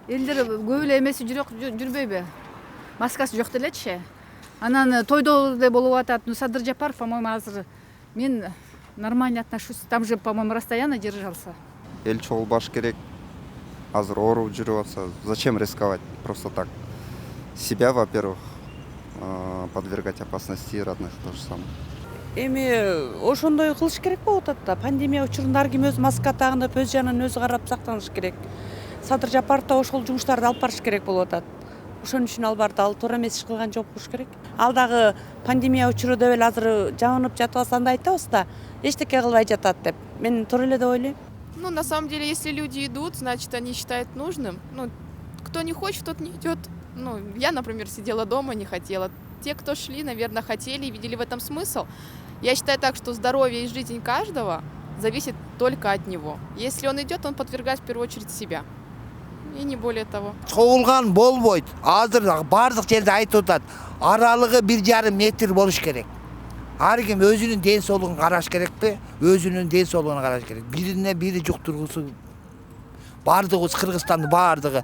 Элдер көп эле эмеси жүрбөйбү? Маскасы жок делечи. Анан тойдо болуп атат. Садыр Жапаров, по-моему, азыр мен нормально отношусь. Там же, по-моему, расстояние держался. Эл чогулбаш керек. Азыр ооруп жүрүп атса, зачем рисковать просто так? Себя, во-первых, подвергать опасности, и родных то же самое. Эми ошондой кылыш керек болуп атат да. Пандемия учурунда ар ким өз маска тагынып, өз жанын өзү карап сактаныш керек. Садыр Жапаров да ошол жумуштарды алып барыш керек болуп атат. Ошон үчүн ал барды, ал туура эмес иш кылган жок болуш керек. Ал дагы пандемия учуру деп эле азыр жабынып жатып алса, анда айтабыз да, эчтеке кылбай жатат деп. Мен туура эле деп ойлойм. Ну, на самом деле, если люди идут, значит, они считают нужным. Ну, кто не хочет, тот не идет. Ну, я, например, сидела дома, не хотела. Те, кто шли, наверное, хотели и видели в этом смысл. Я считаю так, что здоровье и жизнь каждого зависит только от него. Если он идет, он подвергает в первую очередь себя. И не более того. Чогулган болбойт. Азыр бардык жерде айтып атат. Аралыгы 1,5 метр болуш керек. Ар ким өзүнүн ден соолугун караш керекпи? Өзүнүн ден соолугуна караш керек. Бирине бири жуктургусу бардыгыбыз Кыргызстандын бардыгы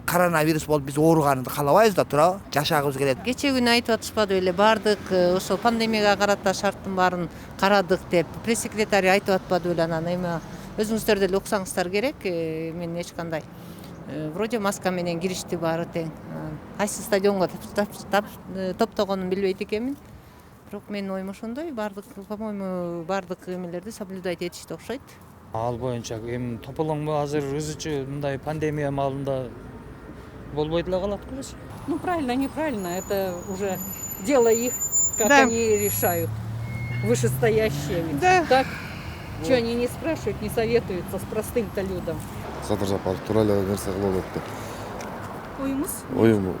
коронавирус болуп биз ооруганды каалабайбыз да, туурабы? Жашагыбыз келет. Кече күнү айтып атышпады эле, бардык ошол пандемияга карата шарттын баарын карадык деп. Пресс-секретарь айтып атпады беле, анан эми өзүңүздөр деле уксаңыздар керек. Мен эч кандай вроде маска менен киришти баары тең. Кайсы стадионго топтогонун билбейт экенмин. Бирок менин оюм ошондой, бардык, по-моему, бардык эмелерди соблюдать этишти окшойт. Ал боюнча эми тополоңбу азыр өзүчө мындай пандемия маалында болбой эле калат го. Ну, правильно, неправильно, это уже дело их, как Да. они решают, вышестоящие. Ведь. Да. Так, что они не спрашивают, не советуются с простым-то людям. Садыр Жапаров туура эле нерсе кылып атат деп. Оюмуз?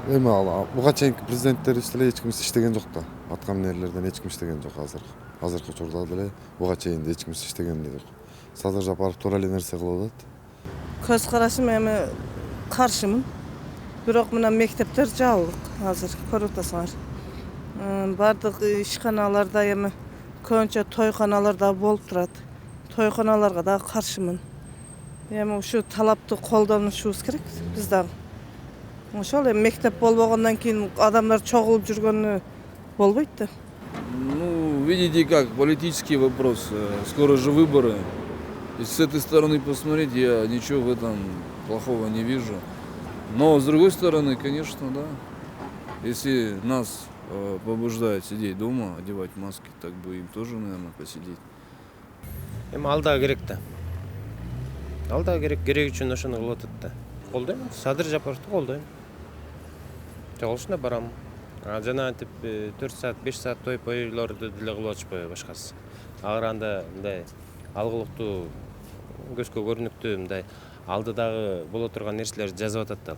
Эми ал буга чейинки президенттерибиз деле эч ким иштеген жок да. Аткан нерлерден эч ким иштеген жок азыркы учурда деле буга чейин эч ким иштеген жок. Садыр Жапаров туура эле нерсе кылып атат. Көз карашым эми каршымын. Бирок мына мектептер жабык азыр, көрүп атасыңар. Бардык ишканаларда эми көбүнчө тойканаларда болуп турат. Тойканаларга дагы каршымын. Эми ушу талапты колдонушубуз керек биз дагы. Ошол эми мектеп болбогондон кийин адамдар чогулуп жүргөнү болбойт да. Ну, видите как, политический вопрос. Скоро же выборы. И с этой стороны посмотреть, я ничего в этом плохого не вижу. Но с другой стороны, конечно, да. Если нас побуждают сидеть дома, одевать маски, так бы им тоже, наверное, посидеть. Эми ал да керек да. Ал да керек үчүн ошону кылып атат да. Колдойм, Садыр Жапаровду колдойм. Чогулушуна барам. Жана антип 4 саат, 5 саат той бойлорду деле кылып атышпайбы башкасы. Агыр анда мындай алгылыктуу көзгө көрүнүктүү мындай алдыдагы боло турган нерселерди жазып атат да.